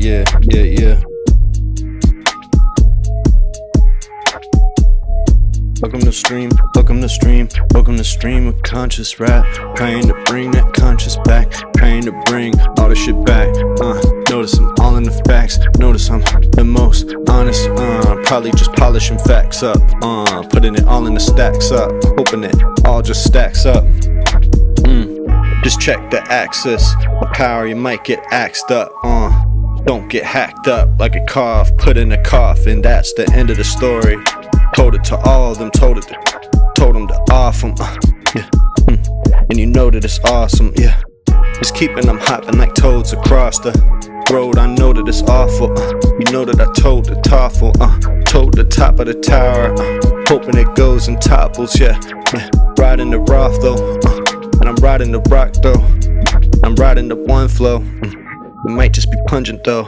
Yeah. Welcome to stream of conscious rap. Trying to bring that conscious back. Trying to bring all the shit back. Notice I'm all in the facts. Notice I'm the most honest. Probably just polishing facts up. Putting it all in the stacks up. Hoping it all just stacks up. Just check the axis of power, you might get axed up. Don't get hacked up like a cough, put in a coffin, that's the end of the story. Told it to all of them, told them to off them, and you know that it's awesome, yeah. Just keeping them hopping like toads across the road, I know that it's awful, you know that I told the toffle, told the top of the tower, hoping it goes and topples, yeah. Riding the Roth though, and I'm riding the rock though, I'm riding the one flow, it might just be pungent though,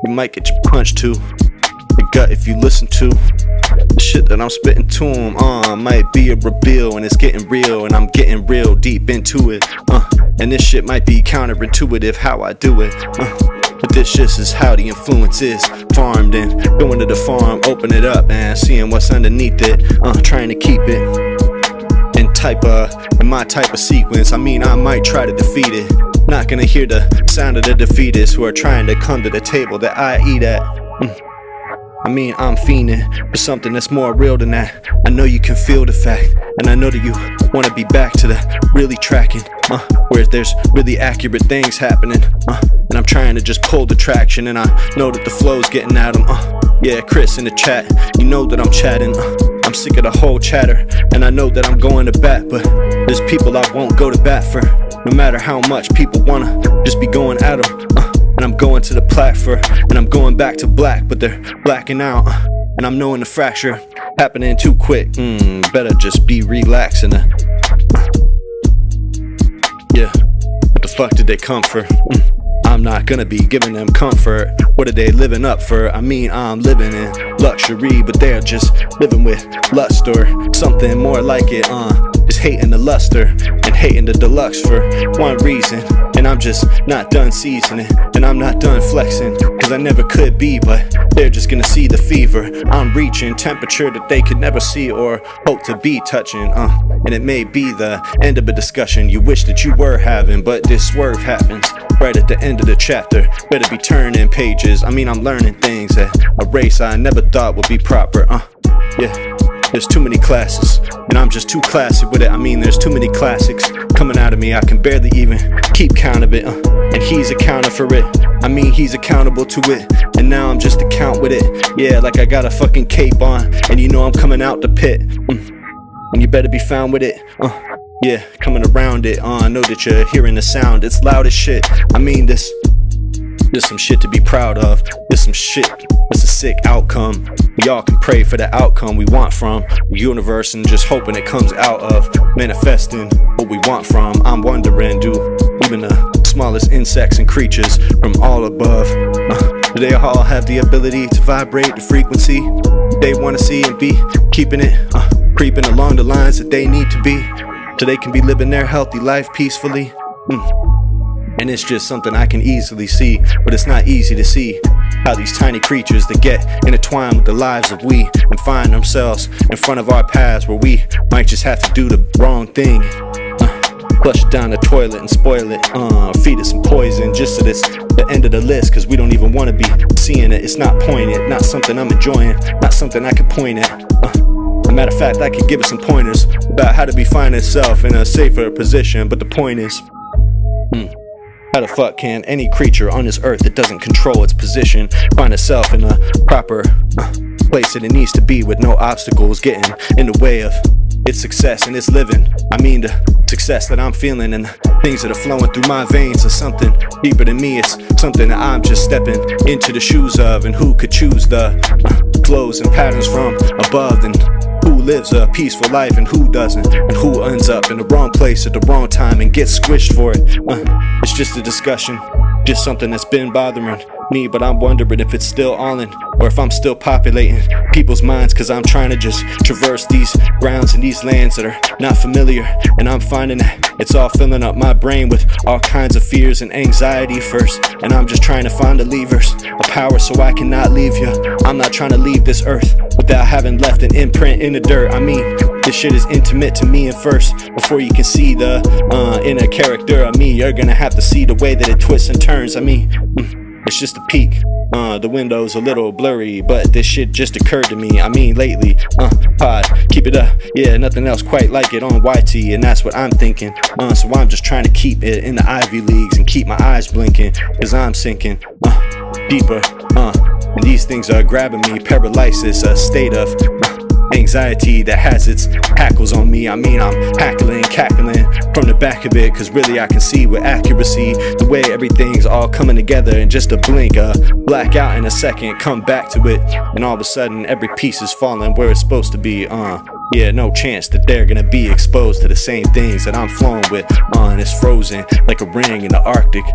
you might get your punch too, your gut if you listen to the shit that I'm spitting to him, might be a reveal and it's getting real and I'm getting real deep into it, and this shit might be counterintuitive how I do it, but this just is how the influence is farmed in, going to the farm, open it up and seeing what's underneath it, trying to keep it in my type of sequence. I mean, I might try to defeat it. Not gonna hear the sound of the defeatists who are trying to come to the table that I eat at. I mean, I'm fiending for something that's more real than that. I know you can feel the fact, and I know that you wanna be back to the really tracking, where there's really accurate things happening, and I'm trying to just pull the traction, and I know that the flow's getting at them, yeah, Chris in the chat, you know that I'm chatting, I'm sick of the whole chatter, and I know that I'm going to bat, but there's people I won't go to bat for, no matter how much people wanna just be going at them, and I'm going to the platform, and I'm going back to black, but they're blacking out, and I'm knowing the fracture happening too quick, better just be relaxing, yeah, what the fuck did they come for? I'm not gonna be giving them comfort. What are they living up for? I mean, I'm living in luxury, but they're just living with lust or something more like it, just hating the luster and hating the deluxe for one reason. And I'm just not done seasoning, and I'm not done flexing, cause I never could be, but they're just gonna see the fever. I'm reaching temperature that they could never see or hope to be touching, and it may be the end of a discussion you wish that you were having, but this swerve happens right at the end of the chapter. Better be turning pages. I mean, I'm learning things at a race I never thought would be proper, yeah. There's too many classes, and I'm just too classy with it. I mean, there's too many classics coming out of me, I can barely even keep count of it, and he's accounting for it. I mean, he's accountable to it, and now I'm just account with it. Yeah, like I got a fucking cape on, and you know I'm coming out the pit, and you better be found with it, yeah, coming around it, I know that you're hearing the sound, it's loud as shit. I mean, there's some shit to be proud of, there's some shit, it's a sick outcome. We all can pray for the outcome we want from the universe and just hoping it comes out of manifesting what we want from. I'm wondering, do even the smallest insects and creatures from all above, do they all have the ability to vibrate the frequency they want to see and be keeping it creeping along the lines that they need to be, so they can be living their healthy life peacefully? And it's just something I can easily see, but it's not easy to see how these tiny creatures that get intertwined with the lives of we and find themselves in front of our paths where we might just have to do the wrong thing, flush it down the toilet and spoil it, feed it some poison just so it's the end of the list, cause we don't even want to be seeing it. It's not poignant, not something I'm enjoying, not something I can point at. Matter of fact, I could give it some pointers about how to be find itself in a safer position, but the point is, how the fuck can any creature on this earth that doesn't control its position find itself in a proper place that it needs to be with no obstacles getting in the way of its success and its living? I mean, the success that I'm feeling and the things that are flowing through my veins are something deeper than me. It's something that I'm just stepping into the shoes of, and who could choose the flows and patterns from above, and who lives a peaceful life and who doesn't, and who ends up in the wrong place at the wrong time and gets squished for it. It's just a discussion, just something that's been bothering me, but I'm wondering if it's still all in, or if I'm still populating people's minds, cause I'm trying to just traverse these grounds and these lands that are not familiar, and I'm finding that it's all filling up my brain with all kinds of fears and anxiety first, and I'm just trying to find the levers of power so I cannot leave you. I'm not trying to leave this earth without having left an imprint in the dirt. I mean, this shit is intimate to me, and first, before you can see the inner character of me, you're gonna have to see the way that it twists and turns. I mean, it's just a peek. The window's a little blurry, but this shit just occurred to me. I mean, lately, pod, keep it up. Yeah, nothing else quite like it on YT, and that's what I'm thinking. So I'm just trying to keep it in the Ivy Leagues and keep my eyes blinking, cause I'm sinking deeper. And these things are grabbing me. Paralysis, a state of anxiety that has its hackles on me. I mean, I'm cackling from the back of it, cause really I can see with accuracy the way everything's all coming together in just a blink. Black out in a second, come back to it, and all of a sudden every piece is falling where it's supposed to be. Yeah, no chance that they're gonna be exposed to the same things that I'm flowing with. And it's frozen like a ring in the Arctic.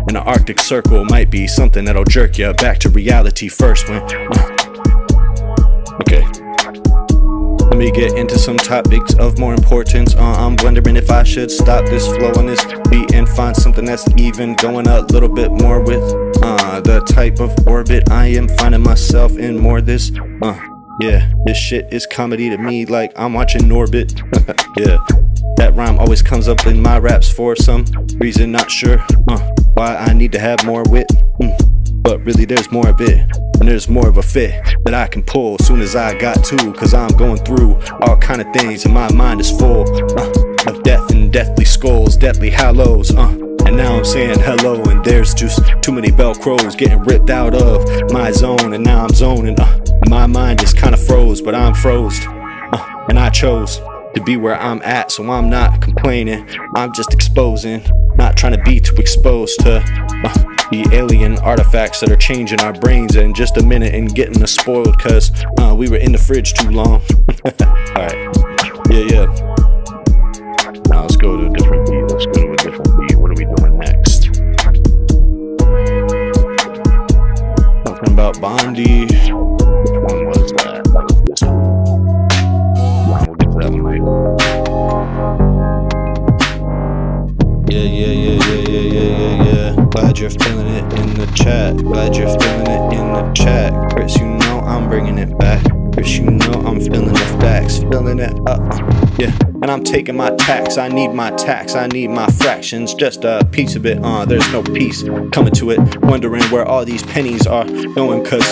In the Arctic Circle might be something that'll jerk you back to reality first when okay, let me get into some topics of more importance. I'm wondering if I should stop this flow on this beat and find something that's even going a little bit more with the type of orbit I am finding myself in more this. Yeah, this shit is comedy to me, like I'm watching Norbit. Yeah, that rhyme always comes up in my raps for some reason, not sure why I need to have more wit. But really there's more of it, and there's more of a fit that I can pull as soon as I got to, cause I'm going through all kind of things and my mind is full of death and deathly skulls, deathly hallows. And now I'm saying hello, and there's just too many Velcros getting ripped out of my zone, and now I'm zoning. My mind is kinda froze, but I'm froze, and I chose to be where I'm at, so I'm not complaining. I'm just exposing, not trying to be too exposed to the alien artifacts that are changing our brains in just a minute and getting us spoiled, cause we were in the fridge too long. Alright, yeah. Now let's go to a different beat. What are we doing next? Talking about Bondi. Which one was that? That was this one. We'll get to that one later. Yeah. Glad you're feeling it in the chat. Chris, you know I'm bringing it back. Chris, you know I'm feeling the facts, filling it up. Yeah, and I'm taking my tax. I need my tax. I need my fractions. Just a piece of it. There's no peace coming to it. Wondering where all these pennies are going, cause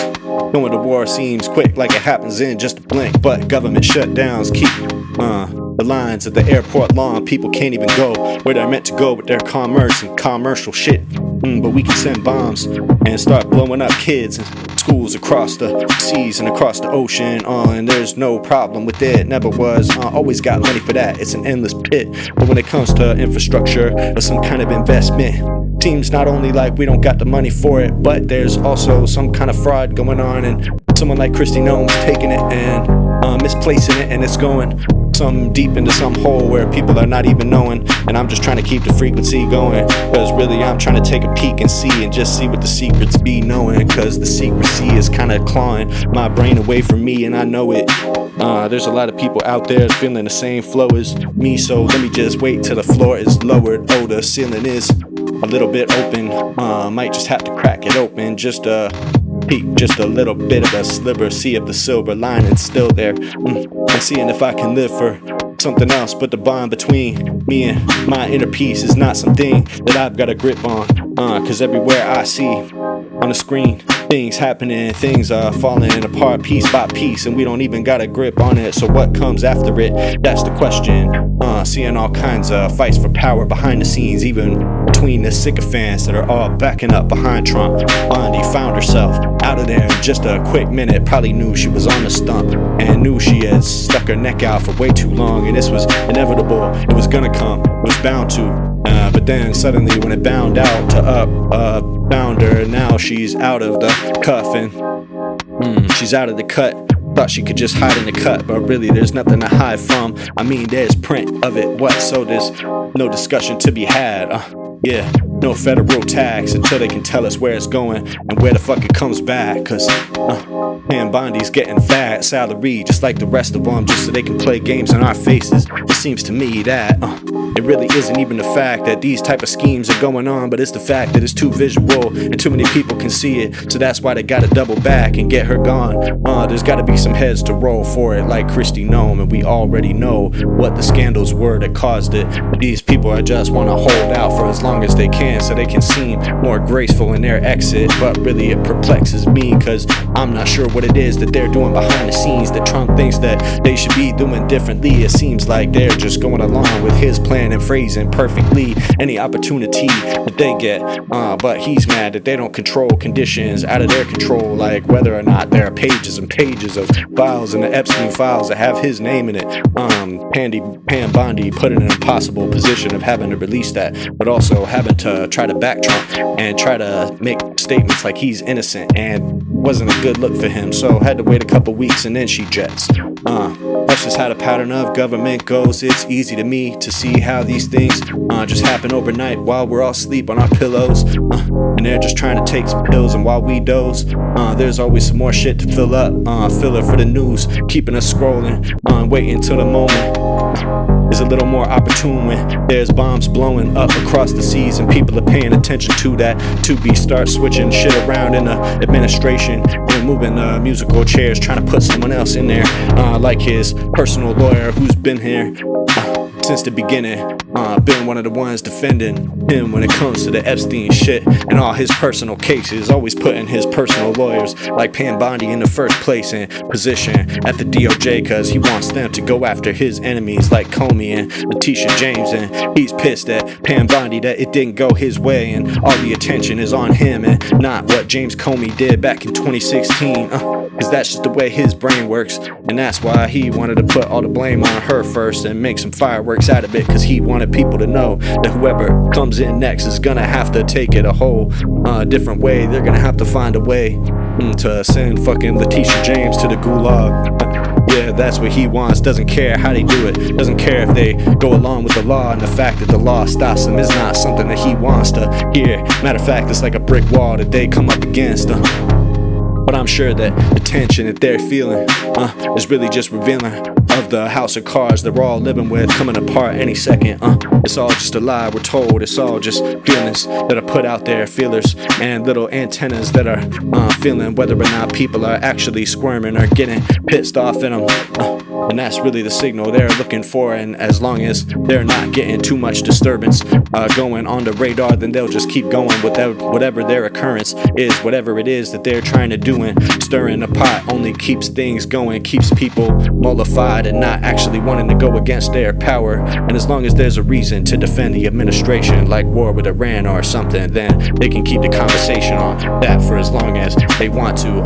going to war seems quick, like it happens in just a blink. But government shutdowns keep the lines at the airport long. People can't even go where they're meant to go with their commerce and commercial shit. But we can send bombs and start blowing up kids and schools across the seas and across the ocean. And there's no problem with it, never was. Always got money for that, it's an endless pit. But when it comes to infrastructure or some kind of investment, seems not only like we don't got the money for it, but there's also some kind of fraud going on, and someone like Christy Gnome's taking it and misplacing it, and it's going some deep into some hole where people are not even knowing. And I'm just trying to keep the frequency going, cause really I'm trying to take a peek and see, and just see what the secrets be knowing, cause the secrecy is kind of clawing my brain away from me, and I know it. There's a lot of people out there feeling the same flow as me, so let me just wait till the floor is lowered. Oh, the ceiling is a little bit open, might just have to crack it open, just peek, just a little bit of a sliver, see if the silver lining's still there, and seeing if I can live for something else. But the bond between me and my inner peace is not something that I've got a grip on, cause everywhere I see on the screen things happening, things are falling apart piece by piece, and we don't even got a grip on it. So what comes after it? That's the question. Seeing all kinds of fights for power behind the scenes, even between the sycophants that are all backing up behind Trump. Bondi found herself out of there in just a quick minute. Probably knew she was on the stump, and knew she had stuck her neck out for way too long, and this was inevitable. It was gonna come, it was bound to. But then suddenly when it bound out to found her, now she's out of the cuff, and she's out of the cut. Thought she could just hide in the cut, but really there's nothing to hide from. I mean, there's print of it, what? So there's no discussion to be had. Yeah, no federal tax until they can tell us where it's going and where the fuck it comes back. Cause man, Bondi's getting fat salary just like the rest of them, just so they can play games in our faces. It seems to me that it really isn't even the fact that these type of schemes are going on, but it's the fact that it's too visual and too many people can see it. So that's why they gotta double back and get her gone. There's gotta be some heads to roll for it, like Christy Nome, and we already know what the scandals were that caused it. But these people are just wanna hold out for as long as they can so they can seem more graceful in their exit. But really it perplexes me, cause I'm not sure what it is that they're doing behind the scenes that Trump thinks that they should be doing differently. It seems like they're just going along with his plan and phrasing perfectly any opportunity that they get. But he's mad that they don't control conditions out of their control, like whether or not there are pages and pages of files in the Epstein files that have his name in it. Pam Bondi put in an impossible position of having to release that, but also having to try to back Trump and try to make statements like he's innocent, and wasn't a good look for him, so had to wait a couple weeks and then she jets. That's just how the pattern of government goes. It's easy to me to see how these things just happen overnight while we're all asleep on our pillows, and they're just trying to take some pills, and while we doze, there's always some more shit to fill up, filler for the news, keeping us scrolling, waiting till the moment is a little more opportune when there's bombs blowing up across the seas and people are paying attention to that. To be start switching shit around in the administration and moving musical chairs, trying to put someone else in there, like his personal lawyer who's been here since the beginning, been one of the ones defending him when it comes to the Epstein shit and all his personal cases, always putting his personal lawyers like Pam Bondi in the first place in position at the DOJ, cause he wants them to go after his enemies like Comey and Letitia James, and he's pissed at Pam Bondi that it didn't go his way and all the attention is on him and not what James Comey did back in 2016, cause that's just the way his brain works, and that's why he wanted to put all the blame on her first and make some fireworks out of it, cause he wanted people to know that whoever comes in next is gonna have to take it a whole different way. They're gonna have to find a way to send fucking Letitia James to the gulag. Yeah, that's what he wants. Doesn't care how they do it, doesn't care if they go along with the law, and the fact that the law stops them is not something that he wants to hear. Matter of fact, it's like a brick wall that they come up against. But I'm sure that the tension that they're feeling is really just revealing of the house of cards that we're all living with coming apart any second. It's all just a lie, we're told. It's all just feelings that are put out there, feelers and little antennas that are feeling whether or not people are actually squirming or getting pissed off in them. And that's really the signal they're looking for, and as long as they're not getting too much disturbance going on the radar, then they'll just keep going with whatever their occurrence is, whatever it is that they're trying to do. And stirring the pot only keeps things going, keeps people mollified and not actually wanting to go against their power. And as long as there's a reason to defend the administration, like war with Iran or something, then they can keep the conversation on that for as long as they want to.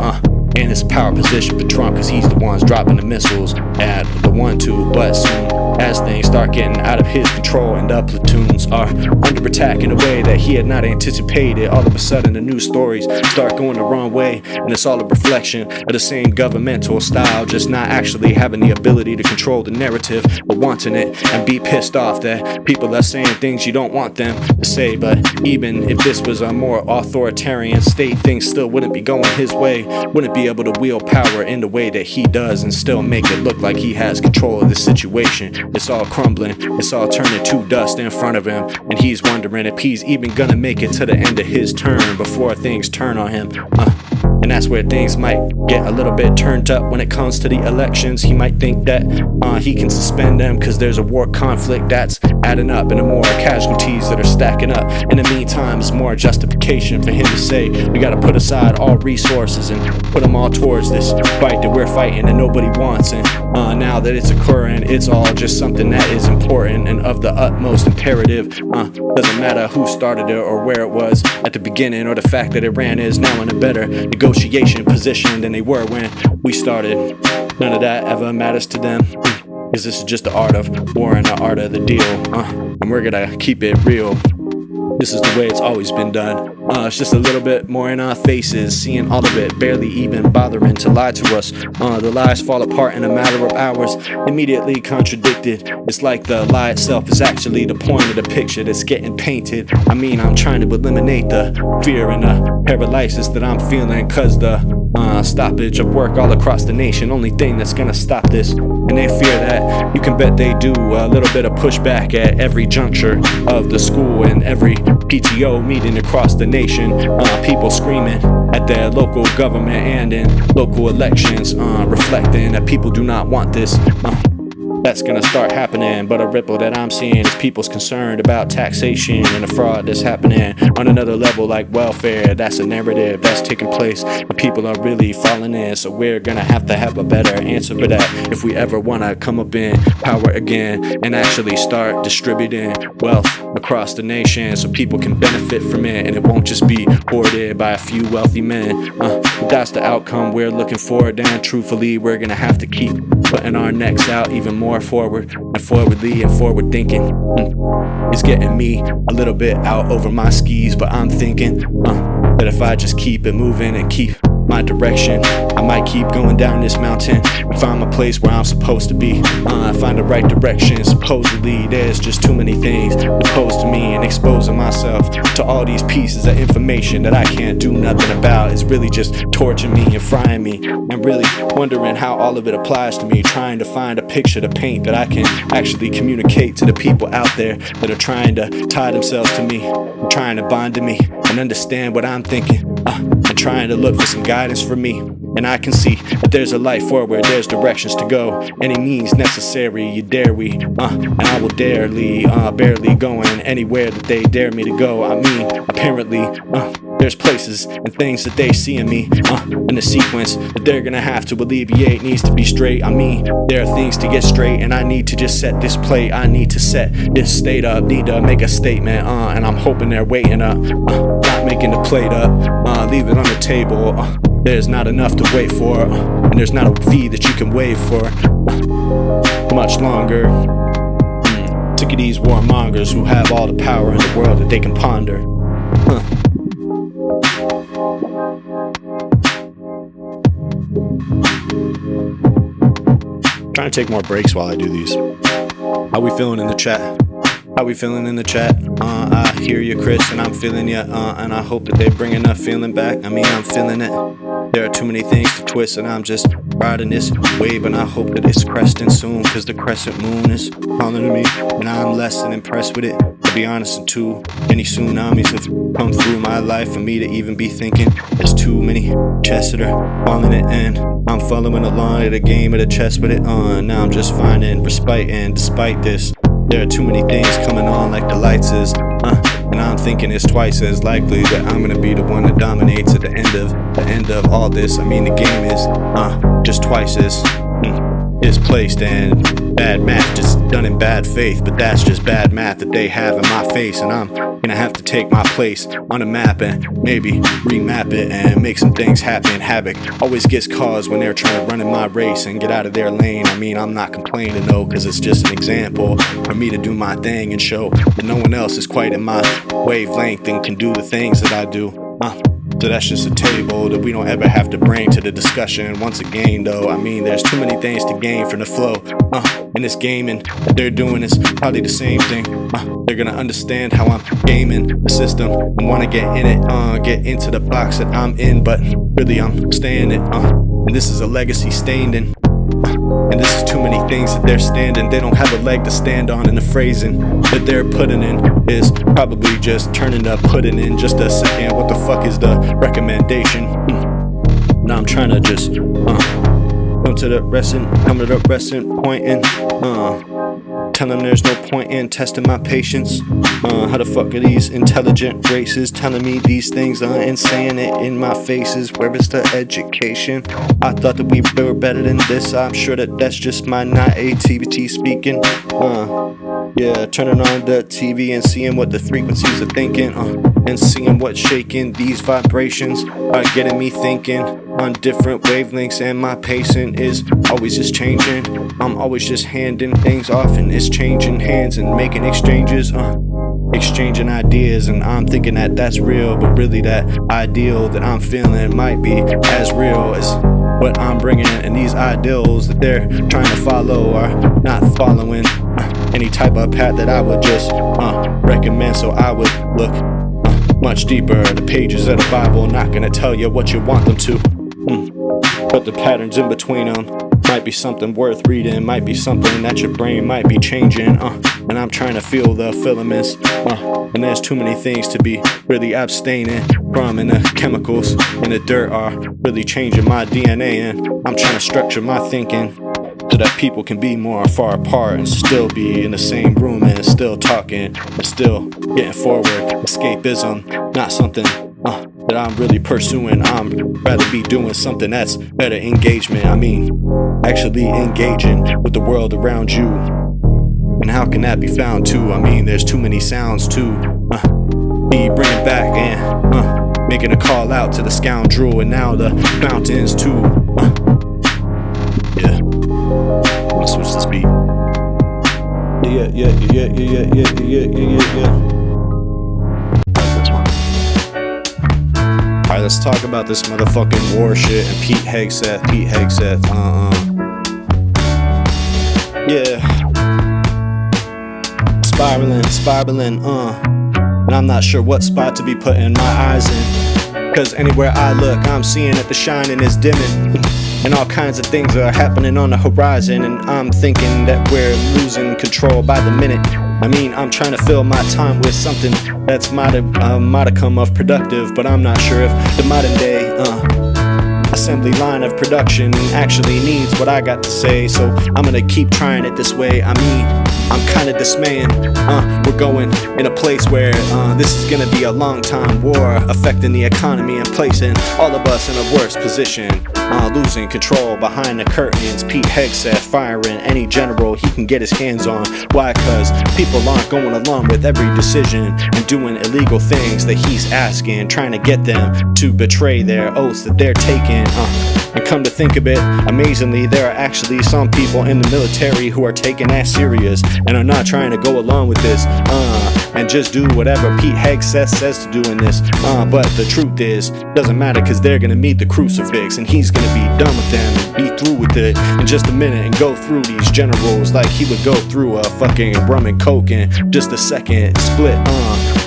And it's a power position for Trump, cause he's the ones dropping the missiles at the 1-2. But soon as things start getting out of his control and the platoons are under attack in a way that he had not anticipated, all of a sudden the news stories start going the wrong way, and it's all a reflection of the same governmental style, just not actually having the ability to control the narrative, but wanting it and be pissed off that people are saying things you don't want them to say. But even if this was a more authoritarian state, things still wouldn't be going his way, wouldn't be able to wield power in the way that he does and still make it look like he has control of this situation. It's all crumbling, it's all turning to dust in front of him, and he's wondering if he's even gonna make it to the end of his term before things turn on him. And that's where things might get a little bit turned up when it comes to the elections. He might think that he can suspend them because there's a war conflict that's adding up and the more casualties that are stacking up. In the meantime, it's more justification for him to say we gotta put aside all resources and put them all towards this fight that we're fighting and nobody wants. And now that it's occurring, it's all just something that is important and of the utmost imperative. Doesn't matter who started it or where it was at the beginning, or the fact that Iran is now in a better negotiation position than they were when we started. None of that ever matters to them, because this is just the art of war and the art of the deal, and we're gonna keep it real. This is the way it's always been done. It's just a little bit more in our faces, seeing all of it, barely even bothering to lie to us. The lies fall apart in a matter of hours, immediately contradicted. It's like the lie itself is actually the point of the picture that's getting painted. I mean, I'm trying to eliminate the fear and the paralysis that I'm feeling, cause the stoppage of work all across the nation, only thing that's gonna stop this. And they fear that, you can bet they do a little bit of pushback at every juncture of the school and every PTO meeting across the nation. People screaming at their local government and in local elections, reflecting that people do not want this. That's gonna start happening, but a ripple that I'm seeing is people's concerned about taxation and the fraud that's happening on another level like welfare. That's a narrative that's taking place and people are really falling in, so we're gonna have a better answer for that if we ever wanna come up in power again and actually start distributing wealth across the nation so people can benefit from it and it won't just be hoarded by a few wealthy men. If that's the outcome we're looking for, then truthfully we're gonna have to keep putting our necks out even more forward and forwardly and forward thinking. It's getting me a little bit out over my skis, but I'm thinking that if I just keep it moving and keep my direction, I might keep going down this mountain and find a place where I'm supposed to be. Find the right direction. Supposedly there's just too many things opposed to me, and exposing myself to all these pieces of information that I can't do nothing about is really just torturing me and frying me. I'm really wondering how all of it applies to me, trying to find a picture to paint that I can actually communicate to the people out there that are trying to tie themselves to me, trying to bond to me and understand what I'm thinking, and trying to look for some guidance for me. And I can see that there's a light forward, there's directions to go, any means necessary, you dare we, and I will barely going anywhere that they dare me to go. I mean, apparently, there's places and things that they see in me, and the sequence that they're gonna have to alleviate needs to be straight. I mean, there are things to get straight, and I need to just set this plate. I need to set this state up, need to make a statement, and I'm hoping they're waiting up, not making the plate up, leave it on the table. There's not enough to wait for, and there's not a fee that you can waive for much longer. Sick of these warmongers who have all the power in the world that they can ponder. Trying to take more breaks while I do these. How we feeling in the chat? How we feeling in the chat? I hear you, Chris, and I'm feeling you, and I hope that they bring enough feeling back. I mean, I'm feeling it. There are too many things to twist, and I'm just riding this wave, and I hope that it's cresting soon, cause the crescent moon is calling to me, and I'm less than impressed with it. To be honest, and too many tsunamis have come through my life for me to even be thinking there's too many chests that are falling it, and I'm following along at a game of the chess with it on. Now I'm just finding respite, and despite this, there are too many things coming on like the lights is, and I'm thinking it's twice as likely that I'm gonna be the one that dominates at the end of all this. I mean, the game is just twice as is placed, and bad math just done in bad faith, but that's just bad math that they have in my face, and I'm gonna have to take my place on a map and maybe remap it and make some things happen. Havoc always gets caused when they're trying to run in my race and get out of their lane. I mean, I'm not complaining though, cause it's just an example for me to do my thing and show that no one else is quite in my wavelength and can do the things that I do. So that's just a table that we don't ever have to bring to the discussion. Once again though, I mean, there's too many things to gain from the flow in this game, and what they're doing is probably the same thing. They're gonna understand how I'm gaming the system and wanna get in it, get into the box that I'm in, but really I'm staying it, and this is a legacy stained in. And this is too many things that they're standing. They don't have a leg to stand on, and the phrasing that they're putting in is probably just turning up, putting in just a second. What the fuck is the recommendation? Now I'm trying to just come to the resting point and tell them there's no point in testing my patience. How the fuck are these intelligent races telling me these things and saying it in my faces? Where is the education? I thought that we were better than this. I'm sure that that's just my naivety speaking. Yeah, turning on the TV and seeing what the frequencies are thinking, and seeing what's shaking. These vibrations are getting me thinking on different wavelengths, and my pacing is always just changing. I'm always just handing things off, and it's changing hands and making exchanges. exchanging ideas, and I'm thinking that that's real, but really that ideal that I'm feeling might be as real as what I'm bringing. And these ideals that they're trying to follow are not following any type of path that I would just recommend. So I would look much deeper. The pages of the Bible not gonna tell you what you want them to, but the patterns in between them might be something worth reading, might be something that your brain might be changing, and I'm trying to feel the filaments, and there's too many things to be really abstaining from, and the chemicals in the dirt are really changing my DNA, and I'm trying to structure my thinking so that people can be more far apart and still be in the same room and still talking and still getting forward. Escapism, not something that I'm really pursuing. I'm rather be doing something that's better engagement. I mean, actually engaging with the world around you. And how can that be found too? I mean, there's too many sounds to be bringing back and making a call out to the scoundrel, and now the fountains too. Yeah, I'm gonna switch this beat. Yeah. Alright, let's talk about this motherfucking war shit and Pete Hegseth. Yeah. Spiraling, and I'm not sure what spot to be putting my eyes in, cause anywhere I look, I'm seeing that the shining is dimming, and all kinds of things are happening on the horizon, and I'm thinking that we're losing control by the minute. I mean, I'm trying to fill my time with something that's modicum of productive, but I'm not sure if the modern day assembly line of production actually needs what I got to say, so I'm gonna keep trying it this way. I mean, I'm kinda dismaying. We're going in a place where this is gonna be a long time war, affecting the economy and placing all of us in a worse position, losing control behind the curtains. Pete Hegseth firing any general he can get his hands on. Why? Cause people aren't going along with every decision and doing illegal things that he's asking, trying to get them to betray their oaths that they're taking. And come to think of it, amazingly, there are actually some people in the military who are taking that serious and are not trying to go along with this, and just do whatever Pete Hegseth says to do in this. But the truth is, doesn't matter, cause they're gonna meet the crucifix, and he's gonna be done with them and be through with it in just a minute, and go through these generals like he would go through a fucking rum and coke in just a second. Split,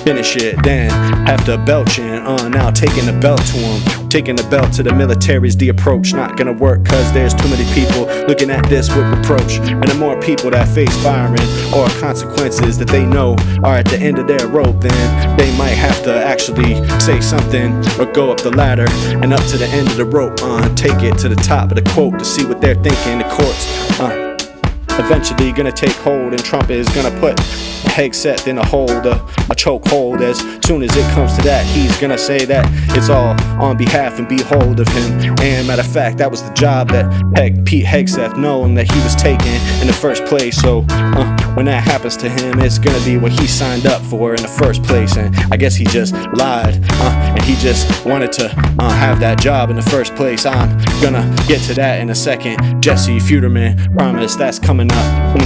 finish it, then have to belch in. Now taking the belt to him, taking the belt to the military's the approach. Not gonna work, cause there's too many people looking at this with reproach, and the more people that face firing or consequences that they know are at the end of their rope, then they might have to actually say something or go up the ladder and up to the end of the rope, take it to the top of the quote to see what they're thinking. The courts eventually gonna take hold, and Trump is gonna put Hegseth in a hold, a choke hold. As soon as it comes to that, he's gonna say that it's all on behalf and behold of him. And matter of fact, that was the job that Pete Hegseth known that he was taking in the first place. So when that happens to him, it's gonna be what he signed up for in the first place. And I guess he just lied, and he just wanted to have that job in the first place. I'm gonna get to that in a second. Jesse Feuderman promised that's coming up.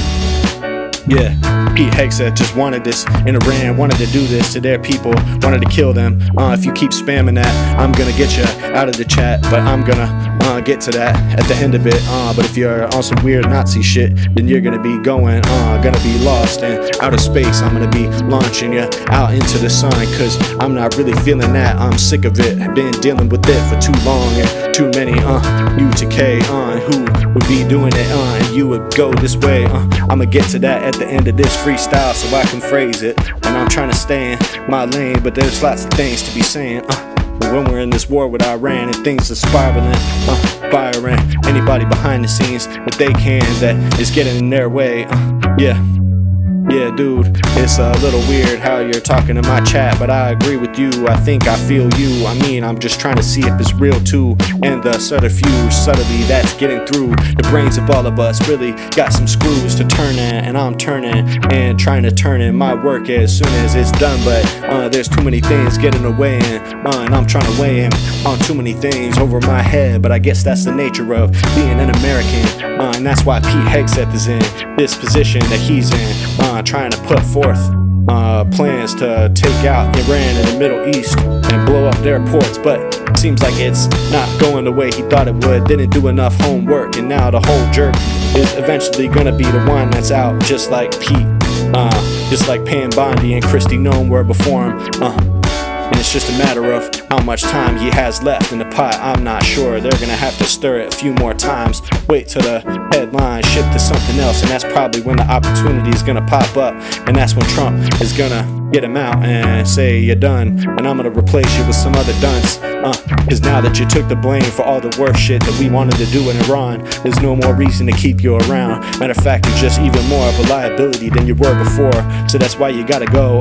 Yeah, Pete Hegseth just wanted this in Iran, wanted to do this to their people, wanted to kill them. If you keep spamming that, I'm gonna get you out of the chat, but I'm gonna get to that at the end of it. But if you're on some weird Nazi shit, then you're gonna be gonna be lost in outer space. I'm gonna be launching you out into the sun, cause I'm not really feeling that. I'm sick of it, I've been dealing with it for too long, and too many U to K who would be doing it, and you would go this way. I'ma get to that at the end of this freestyle so I can phrase it, and I'm trying to stay in my lane, but there's lots of things to be saying. When we're in this war with Iran and things are spiraling, firing anybody behind the scenes that they can, that is getting in their way. Yeah, dude, it's a little weird how you're talking in my chat, but I agree with you. I think I feel you. I mean, I'm just trying to see if it's real too. And the subterfuge, subtly that's getting through the brains of all of us really got some screws to turn in, and I'm turning and trying to turn in my work as soon as it's done. But there's too many things getting away, and I'm trying to weigh in on too many things over my head. But I guess that's the nature of being an American, and that's why Pete Hegseth is in this position that he's in, trying to put forth plans to take out Iran in the Middle East and blow up their ports, but seems like it's not going the way he thought it would. Didn't do enough homework, and now the whole jerk is eventually gonna be the one that's out, just like Pete, just like Bondi and Christy Nome were before him. And it's just a matter of how much time he has left in the pot. I'm not sure. They're gonna have to stir it a few more times. Wait till the headline shift to something else, and that's probably when the opportunity is gonna pop up. And that's when Trump is gonna get him out and say you're done, and I'm gonna replace you with some other dunce. Cause now that you took the blame for all the worst shit that we wanted to do in Iran, there's no more reason to keep you around. Matter of fact, you're just even more of a liability than you were before. So that's why you gotta go.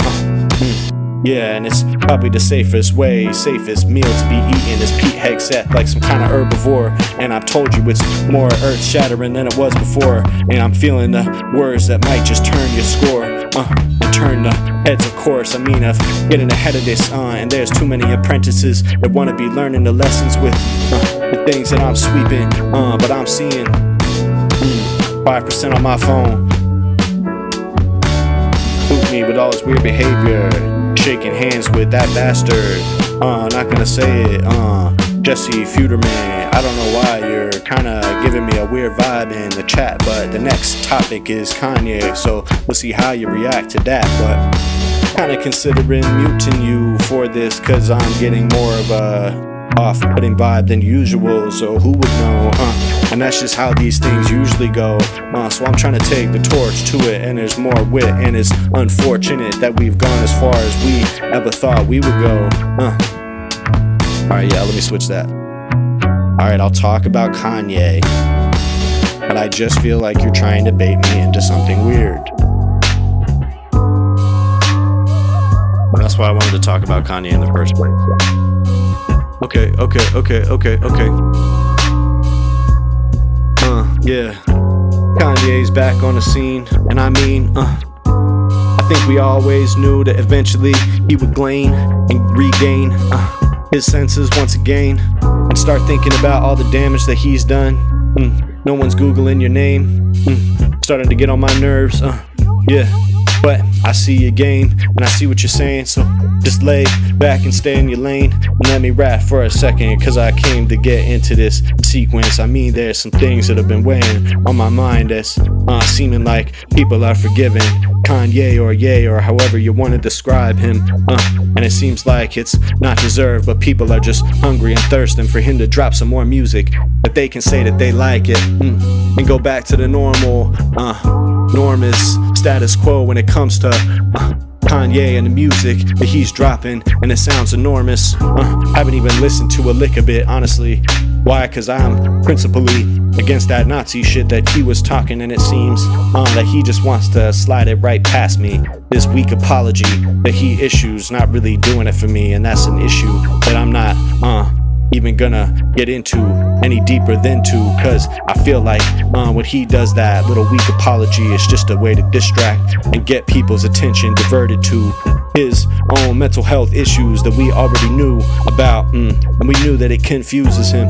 Yeah, and it's probably the safest meal to be eaten is Pete Hegseth, like some kind of herbivore. And I've told you it's more earth-shattering than it was before. And I'm feeling the words that might just turn your score, and turn the heads, of course. I mean, of getting ahead of this, and there's too many apprentices that want to be learning the lessons with the things that I'm sweeping, but I'm seeing 5% on my phone. Boot me with all his weird behavior, shaking hands with that bastard. Not gonna say it. Jesse Fuderman. I don't know why you're kinda giving me a weird vibe in the chat, but the next topic is Kanye, so we'll see how you react to that. But kinda considering muting you for this, cause I'm getting more of a off-putting vibe than usual, so who would know, and that's just how these things usually go, so I'm trying to take the torch to it, and there's more wit, and it's unfortunate that we've gone as far as we ever thought we would go. Alright, yeah, let me switch that. Alright, I'll talk about Kanye, but I just feel like you're trying to bait me into something weird. That's why I wanted to talk about Kanye in the first place. Okay. Yeah. Kanye's back on the scene, and I mean, I think we always knew that eventually he would glean and regain his senses once again, and start thinking about all the damage that he's done. No one's Googling your name. Starting to get on my nerves. Yeah. But I see your game, and I see what you're saying, so just lay back and stay in your lane, and let me rap for a second, cause I came to get into this sequence. I mean, there's some things that have been weighing on my mind that's seeming like people are forgiving Kanye or Ye or however you want to describe him, and it seems like it's not deserved, but people are just hungry and thirsting for him to drop some more music that they can say that they like it, and go back to the normal norm is status quo when it comes to Kanye and the music that he's dropping, and it sounds enormous. Haven't even listened to a lick of it, honestly. Why? Cause I'm principally against that Nazi shit that he was talking, and it seems that he just wants to slide it right past me. This weak apology that he issues, not really doing it for me, and that's an issue that I'm not even gonna get into any deeper than to, cause I feel like when he does that little weak apology, it's just a way to distract and get people's attention diverted to his own mental health issues that we already knew about, and we knew that it confuses him,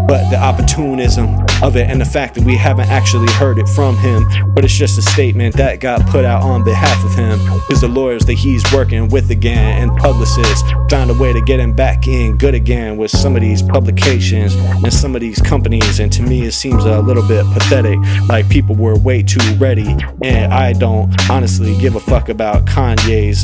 but the opportunism of it and the fact that we haven't actually heard it from him, but it's just a statement that got put out on behalf of him, cause the lawyers that he's working with again and publicists found a way to get him back in good again with some of these publications and some of these companies, and to me it seems a little bit pathetic, like people were way too ready, and I don't honestly give a fuck about Kanye's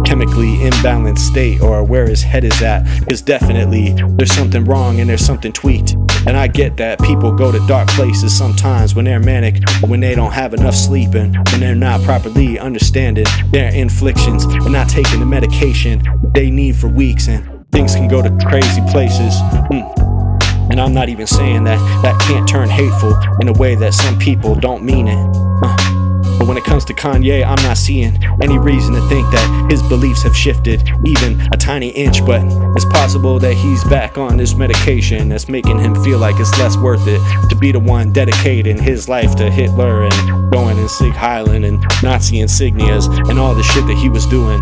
chemically imbalanced state or where his head is at, cause definitely there's something wrong and there's something tweaked, and I get that people go to dark places sometimes when they're manic, or when they don't have enough sleep, and when they're not properly understanding their inflictions and not taking the medication they need for weeks, and things can go to crazy places. And I'm not even saying that can't turn hateful in a way that some people don't mean it. But when it comes to Kanye, I'm not seeing any reason to think that his beliefs have shifted even a tiny inch, but it's possible that he's back on this medication that's making him feel like it's less worth it to be the one dedicating his life to Hitler and going and Sieg Heiling and Nazi insignias and all the shit that he was doing.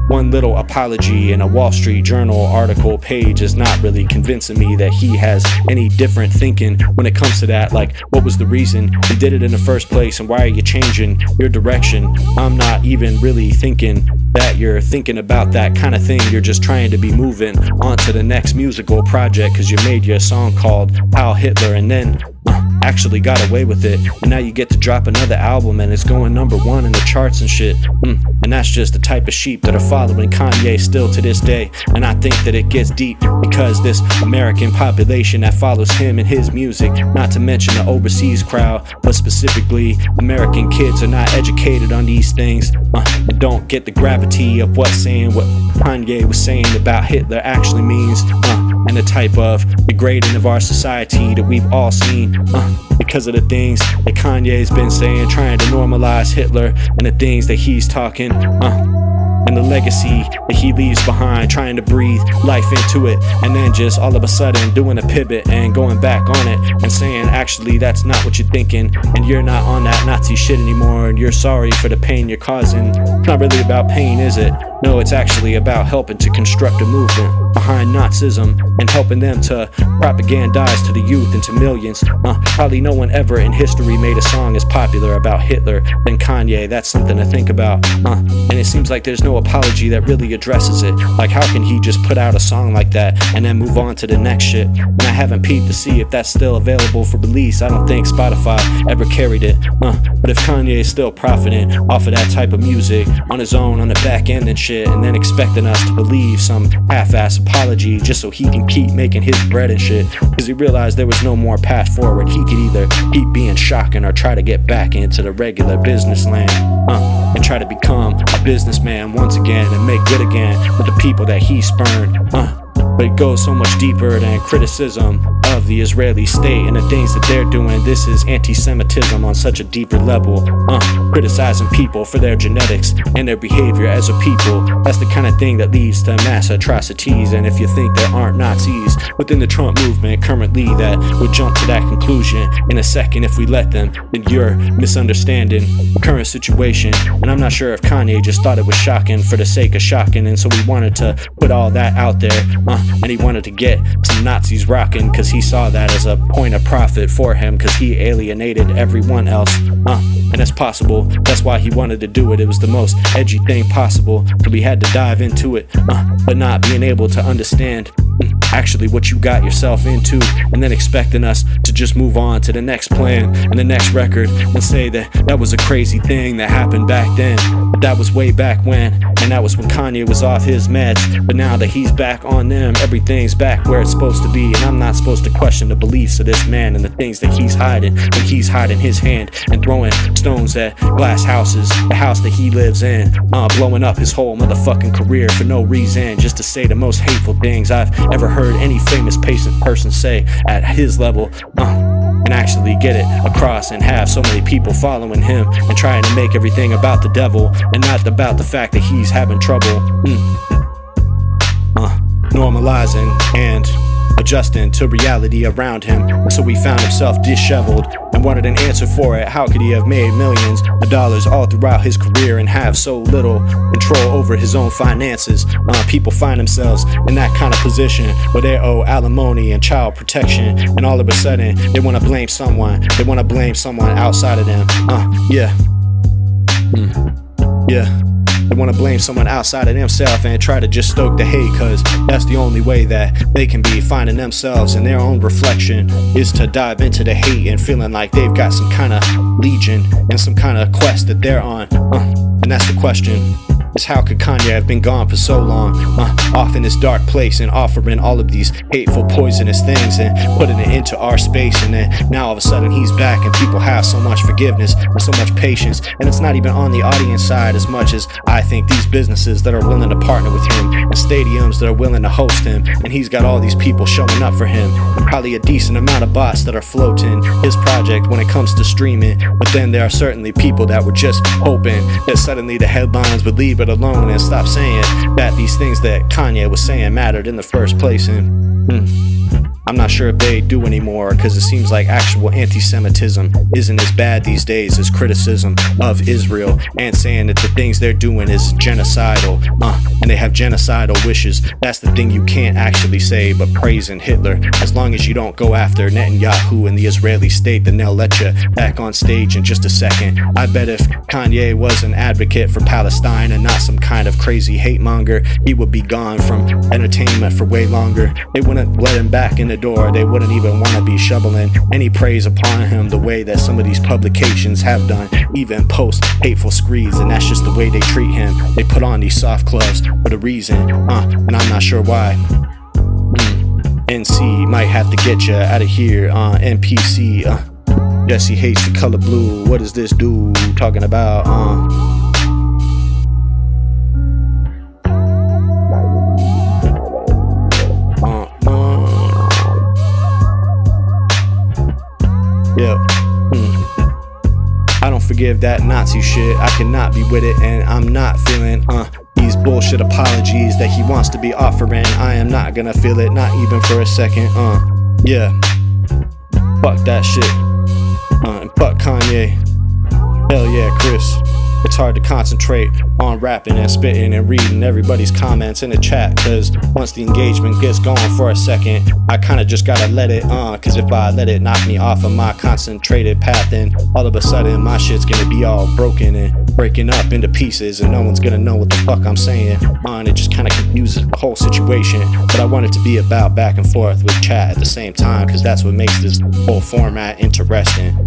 one little apology in a Wall Street Journal article page is not really convincing me that he has any different thinking when it comes to that. Like, what was the reason you did it in the first place, and why are you changing your direction? I'm not even really thinking that you're thinking about that kind of thing. You're just trying to be moving on to the next musical project because you made your song called Heil Hitler and then actually got away with it, and now you get to drop another album and it's going #1 in the charts and shit. And that's just the type of sheep that are following Kanye still to this day. And I think that it gets deep because this American population that follows him and his music, not to mention the overseas crowd, but specifically American kids, are not educated on these things and don't get the gravity of what Kanye was saying about Hitler actually means, and the type of degrading of our society that we've all seen because of the things that Kanye's been saying, trying to normalize Hitler, and the things that he's talking, and the legacy that he leaves behind, trying to breathe life into it, and then just all of a sudden doing a pivot and going back on it and saying, actually, that's not what you're thinking, and you're not on that Nazi shit anymore, and you're sorry for the pain you're causing. It's not really about pain, is it? No, it's actually about helping to construct a movement behind Nazism and helping them to propagandize to the youth and to millions. Probably no one ever in history made a song as popular about Hitler than Kanye. That's something to think about. And it seems like there's no apology that really addresses it. Like, how can he just put out a song like that and then move on to the next shit? And I haven't peeped to see if that's still available for release. I don't think Spotify ever carried it. But if Kanye is still profiting off of that type of music on his own on the back end and shit, and then expecting us to believe some half-ass apology just so he can keep making his bread and shit, because he realized there was no more path forward. He could either keep being shocking or try to get back into the regular business land, and try to become a businessman once again and make good again with the people that he spurned. But it goes so much deeper than criticism of the Israeli state and the things that they're doing. This is anti-Semitism on such a deeper level, criticizing people for their genetics and their behavior as a people. That's the kind of thing that leads to mass atrocities. And if you think there aren't Nazis within the Trump movement currently that would jump to that conclusion in a second if we let them, then you're misunderstanding the current situation. And I'm not sure if Kanye just thought it was shocking for the sake of shocking, and so he wanted to put all that out there, and he wanted to get some Nazis rocking because he saw that as a point of profit for him, because he alienated everyone else. And that's possible. That's why he wanted to do it. It was the most edgy thing possible, so we had to dive into it, but not being able to understand actually what you got yourself into, and then expecting us to just move on to the next plan and the next record and say that that was a crazy thing that happened back then, but that was way back when, and that was when Kanye was off his meds. But now that he's back on them, everything's back where it's supposed to be, and I'm not supposed to question the beliefs of this man and the things that he's hiding when he's hiding his hand and throwing stones at glass houses, the house that he lives in, blowing up his whole motherfucking career for no reason, just to say the most hateful things I've ever heard any famous person say at his level, and actually get it across and have so many people following him and trying to make everything about the devil and not about the fact that he's having trouble normalizing and adjusting to reality around him. And so he found himself disheveled and wanted an answer for it. How could he have made millions of dollars all throughout his career and have so little control over his own finances? People find themselves in that kind of position where they owe alimony and child protection, and all of a sudden they want to blame someone. They want to blame someone outside of them. They want to blame someone outside of themselves and try to just stoke the hate, because that's the only way that they can be finding themselves in their own reflection, is to dive into the hate and feeling like they've got some kind of legion and some kind of quest that they're on. And that's the question, is how could Kanye have been gone for so long, off in this dark place and offering all of these hateful, poisonous things and putting it into our space, and then now all of a sudden he's back and people have so much forgiveness and so much patience, and it's not even on the audience side as much as I think these businesses that are willing to partner with him and stadiums that are willing to host him, and he's got all these people showing up for him, and probably a decent amount of bots that are floating his project when it comes to streaming. But then there are certainly people that were just hoping that suddenly the headlines would leave it alone and stop saying that these things that Kanye was saying mattered in the first place. And I'm not sure if they do anymore, cause it seems like actual anti-Semitism isn't as bad these days as criticism of Israel and saying that the things they're doing is genocidal, and they have genocidal wishes. That's the thing you can't actually say, but praising Hitler. As long as you don't go after Netanyahu and the Israeli state, then they'll let you back on stage in just a second. I bet if Kanye was an advocate for Palestine and not some kind of crazy hate monger, he would be gone from entertainment for way longer. They wouldn't let him back in the door. They wouldn't even want to be shoveling any praise upon him the way that some of these publications have done, even post hateful screeds, and that's just the way they treat him. They put on these soft gloves for the reason, and I'm not sure why. NC might have to get you out of here. NPC, Jesse hates the color blue. What is this dude talking about? Yeah. I don't forgive that Nazi shit. I cannot be with it, and I'm not feeling these bullshit apologies that he wants to be offering. I am not gonna feel it, not even for a second. Yeah. Fuck that shit. And fuck Kanye. Hell yeah, Chris. It's hard to concentrate on rapping and spitting and reading everybody's comments in the chat, cause once the engagement gets going for a second, I kinda just gotta let it cause if I let it knock me off of my concentrated path, then all of a sudden my shit's gonna be all broken and breaking up into pieces, and no one's gonna know what the fuck I'm saying. And it just kinda confuses the whole situation, but I want it to be about back and forth with chat at the same time, cause that's what makes this whole format interesting.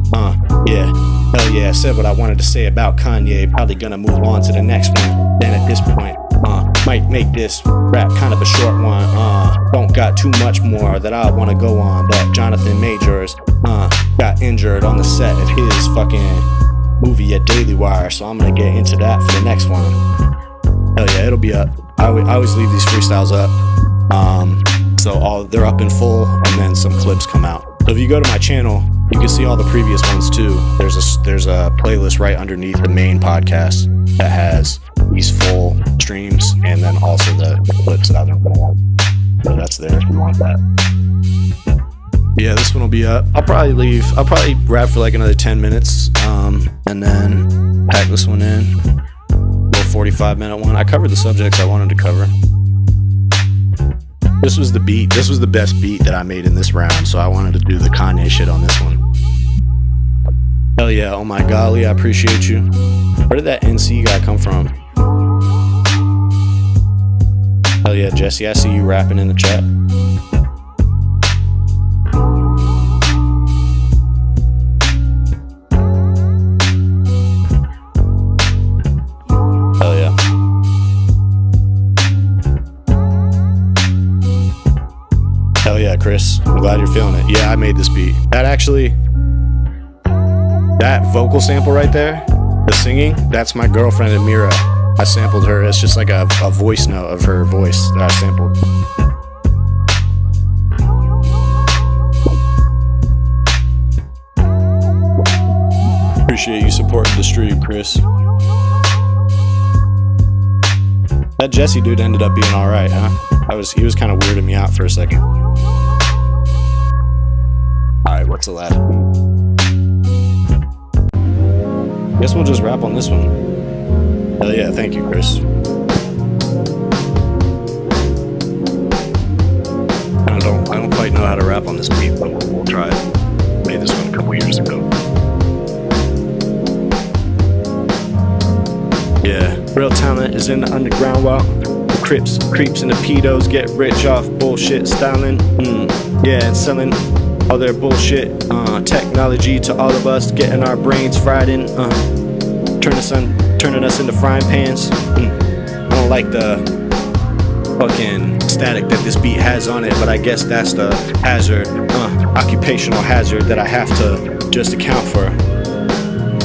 Yeah, hell yeah, I said what I wanted to say about Kanye. Probably gonna move on to the next one. Then at this point, might make this rap kind of a short one. Don't got too much more that I wanna go on, but Jonathan Majors got injured on the set of his fucking movie at Daily Wire, so I'm gonna get into that for the next one. Hell yeah, it'll be up. I always leave these freestyles up, so they're up in full, and then some clips come out. So if you go to my channel, you can see all the previous ones too. There's a playlist right underneath the main podcast that has these full streams, and then also the clips that I've been putting out. So that's there if you want that. Yeah, this one will be up. I'll probably rap for like another 10 minutes, and then pack this one in. A little 45-minute one. I covered the subjects I wanted to cover. This was the beat. This was the best beat that I made in this round, so I wanted to do the Kanye shit on this one. Hell yeah, oh my golly, I appreciate you. Where did that NC guy come from? Hell yeah, Jesse, I see you rapping in the chat. Hell yeah. Hell yeah, Chris. I'm glad you're feeling it. Yeah, I made this beat. That vocal sample right there, the singing, that's my girlfriend Amira. I sampled her. It's just like a voice note of her voice that I sampled. Appreciate you supporting the stream, Chris. That Jesse dude ended up being alright, huh? He was kind of weirding me out for a second. Alright, what's the last beat? Guess we'll just rap on this one. Hell yeah, thank you, Chris. I don't quite know how to rap on this beat, but we'll try it. Made this one a couple years ago. Yeah, real talent is in the underground while creeps and the pedos get rich off bullshit styling. Yeah, and selling all their bullshit technology to all of us, getting our brains fried in, turning us into frying pans. I don't like the fucking static that this beat has on it, but I guess that's the hazard, occupational hazard that I have to just account for.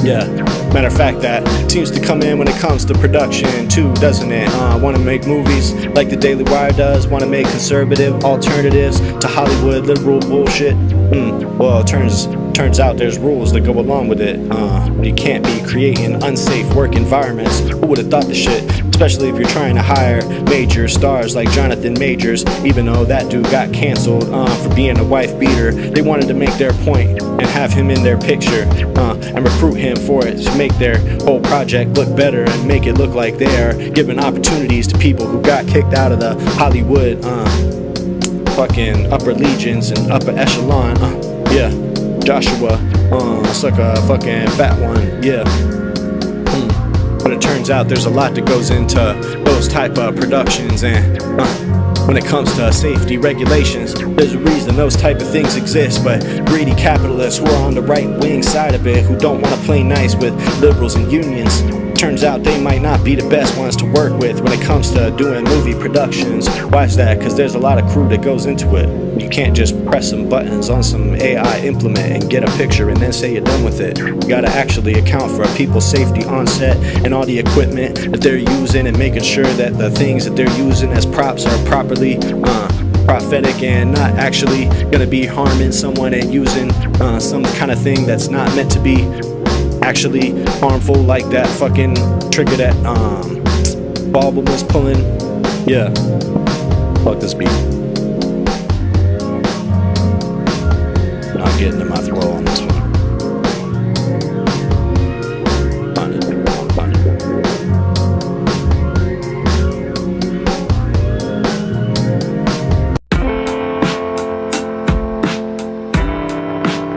Yeah, matter of fact, that seems to come in when it comes to production too, doesn't it? Wanna make movies like the Daily Wire does, wanna make conservative alternatives to Hollywood liberal bullshit. Well, it turns Turns out there's rules that go along with it. You can't be creating unsafe work environments. Who would have thought this shit? Especially if you're trying to hire major stars like Jonathan Majors. Even though that dude got canceled for being a wife beater, they wanted to make their point and have him in their picture and recruit him for it to make their whole project look better and make it look like they are giving opportunities to people who got kicked out of the Hollywood fucking upper legions and upper echelon. Yeah, Joshua, it's like a fucking fat one. Yeah. But it turns out there's a lot that goes into those type of productions, and when it comes to safety regulations, there's a reason those type of things exist. But greedy capitalists who are on the right wing side of it, who don't want to play nice with liberals and unions, turns out they might not be the best ones to work with when it comes to doing movie productions. Why is that? Because there's a lot of crew that goes into it. You can't just press some buttons on some AI implement and get a picture and then say you're done with it. You gotta actually account for people's safety on set and all the equipment that they're using, and making sure that the things that they're using as props are properly prophetic and not actually gonna be harming someone, and using some kind of thing that's not meant to be actually harmful, like that fucking trigger that Baldwin was pulling. Yeah, fuck this beat. Not getting to my throw on this one. Find it.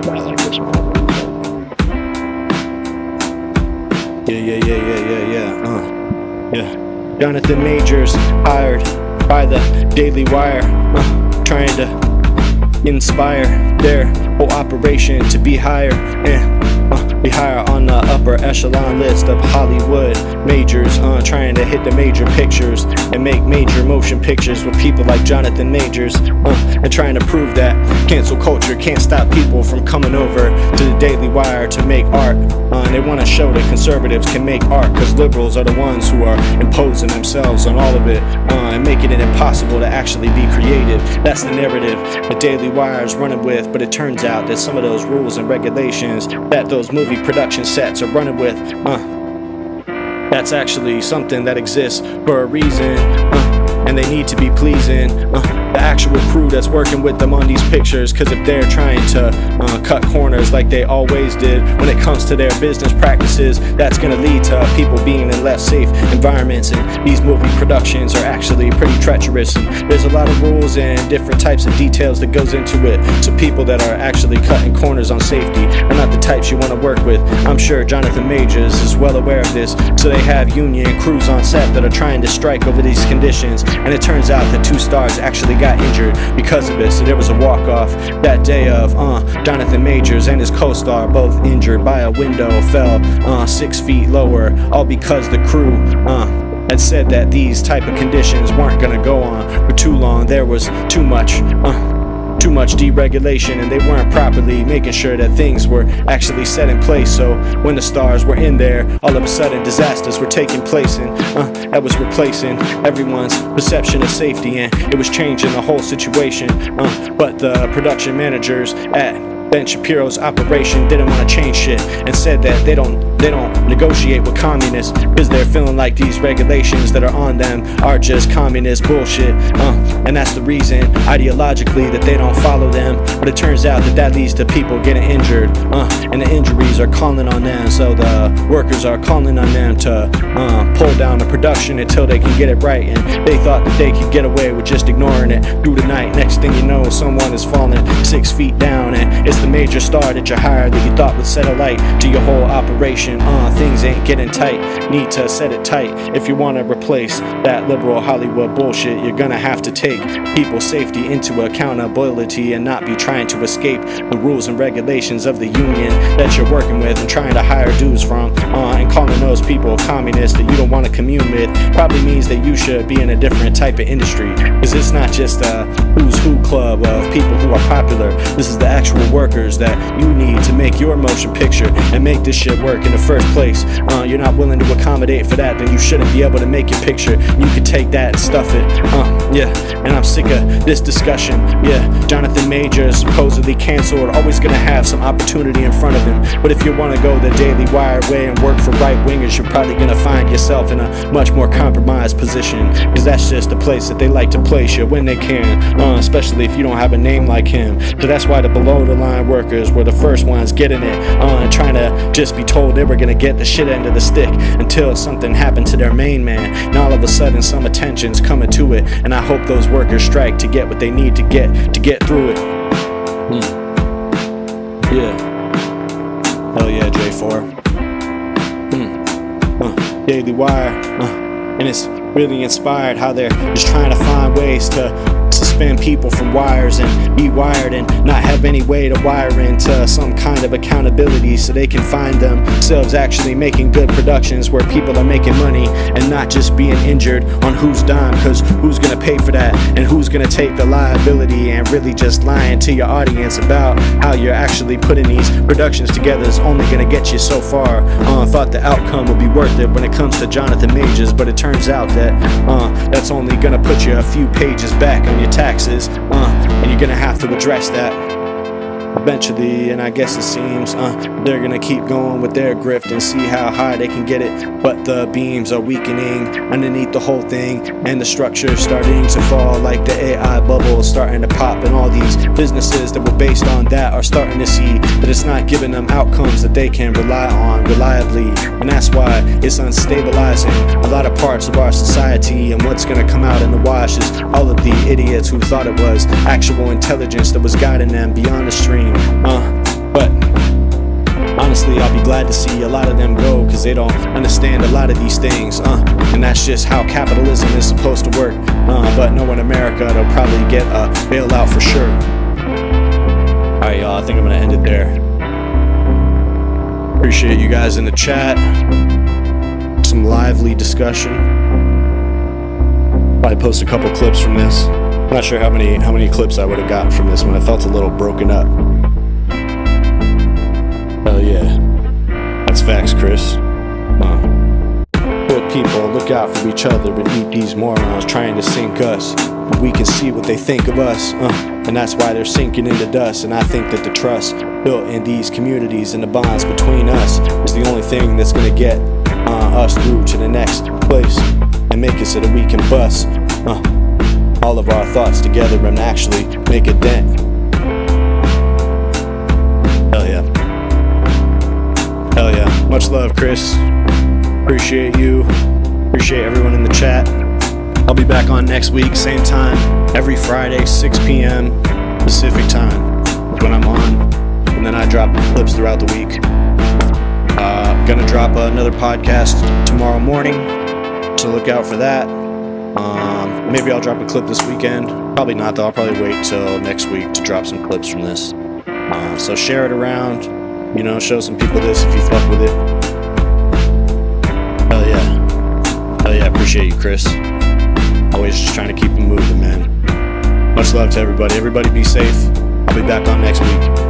I like this one. Yeah. Jonathan Majors hired by the Daily Wire, trying to inspire their whole operation to be higher and be higher on the upper echelon list of Hollywood majors, trying to hit the major pictures and make major motion pictures with people like Jonathan Majors, and trying to prove that cancel culture can't stop people from coming over to the Daily Wire to make art. And they want to show that conservatives can make art because liberals are the ones who are imposing themselves on all of it and making it impossible to actually be creative. That's the narrative the Daily Wire is running with. But it turns out that some of those rules and regulations that those movie production sets are running with, that's actually something that exists for a reason, and they need to be pleasing the actual crew that's working with them on these pictures. Because if they're trying to cut corners like they always did when it comes to their business practices, that's going to lead to people being in less safe environments. And these movie productions are actually pretty treacherous, and there's a lot of rules and different types of details that goes into it. So people that are actually cutting corners on safety are not the types you want to work with. I'm sure Jonathan Majors is well aware of this, so they have union crews on set that are trying to strike over these conditions. And it turns out that 2 stars actually got injured because of it. So there was a walk-off that day of Jonathan Majors and his co-star both injured by a window, fell 6 feet lower, all because the crew had said that these type of conditions weren't gonna go on for too long. There was too much deregulation, and they weren't properly making sure that things were actually set in place. So when the stars were in there, all of a sudden disasters were taking place, and that was replacing everyone's perception of safety, and it was changing the whole situation. But the production managers at Ben Shapiro's operation didn't want to change shit, and said that they don't negotiate with communists because they're feeling like these regulations that are on them are just communist bullshit, and that's the reason ideologically that they don't follow them. But it turns out that leads to people getting injured, and the injuries are calling on them. So the workers are calling on them to pull down the production until they can get it right, and they thought that they could get away with just ignoring it through the night. Next thing you know, someone is falling 6 feet down, and it's the major star that you hired that you thought would set a light to your whole operation. Things ain't getting tight, need to set it tight. If you want to replace that liberal Hollywood bullshit, you're gonna have to take people's safety into accountability and not be trying to escape the rules and regulations of the union that you're working with and trying to hire dudes from, and calling those people communists that you don't want to commune with probably means that you should be in a different type of industry, because it's not just a who's who club of people who are popular. This is the actual work workers that you need to make your motion picture and make this shit work in the first place. You're not willing to accommodate for that, then you shouldn't be able to make your picture. You could take that and stuff it. Yeah, and I'm sick of this discussion. Yeah, Jonathan Majors supposedly canceled, always gonna have some opportunity in front of him. But if you wanna go the Daily Wire way and work for right wingers, you're probably gonna find yourself in a much more compromised position, cause that's just the place that they like to place you when they can, especially if you don't have a name like him. So that's why the below the line workers were the first ones getting it, trying to just be told they were gonna get the shit end of the stick until something happened to their main man. And all of a sudden some attention's coming to it, and I hope those workers strike to get what they need to get through it. Yeah. Hell yeah, J4. Daily Wire. And it's really inspired how they're just trying to find ways to suspend people from wires and be wired and not have any way to wire into some kind of accountability, so they can find themselves actually making good productions where people are making money and not just being injured on whose dime, cause who's gonna pay for that and who's gonna take the liability, and really just lying to your audience about how you're actually putting these productions together is only gonna get you so far. Thought the outcome would be worth it when it comes to Jonathan Majors, but it turns out that that's only gonna put you a few pages back on your taxes, and you're gonna have to address that eventually. And I guess it seems they're gonna keep going with their grift and see how high they can get it, but the beams are weakening underneath the whole thing, and the structure starting to fall, like the AI bubble starting to pop, and all these businesses that were based on that are starting to see that it's not giving them outcomes that they can rely on reliably, and that's why it's unstabilizing a lot of parts of our society. And what's gonna come out in the wash is all of the idiots who thought it was actual intelligence that was guiding them beyond the stream. But honestly, I'll be glad to see a lot of them go, cause they don't understand a lot of these things, and that's just how capitalism is supposed to work. But no, in America, they'll probably get a bailout for sure. Alright, y'all, I think I'm gonna end it there. Appreciate you guys in the chat. Some lively discussion. Probably post a couple clips from this. I'm not sure how many clips I would have gotten from this one. I felt a little broken up. Hell yeah. That's facts, Chris. Good people, look out for each other and eat these morons trying to sink us. We can see what they think of us, and that's why they're sinking into dust. And I think that the trust built in these communities and the bonds between us is the only thing that's gonna get us through to the next place and make it so that we can bust all of our thoughts together and actually make a dent. Hell yeah. Hell yeah. Much love, Chris. Appreciate you. Appreciate everyone in the chat. I'll be back on next week, same time, every Friday, 6 p.m. Pacific time, when I'm on. And then I drop clips throughout the week. Gonna drop another podcast tomorrow morning, so look out for that. Maybe I'll drop a clip this weekend. Probably not, though. I'll probably wait till next week to drop some clips from this. So share it around, show some people this if you fuck with it. Hell yeah. Hell yeah, appreciate you, Chris. Always just trying to keep them moving, man. Much love to everybody. Everybody be safe. I'll be back on next week.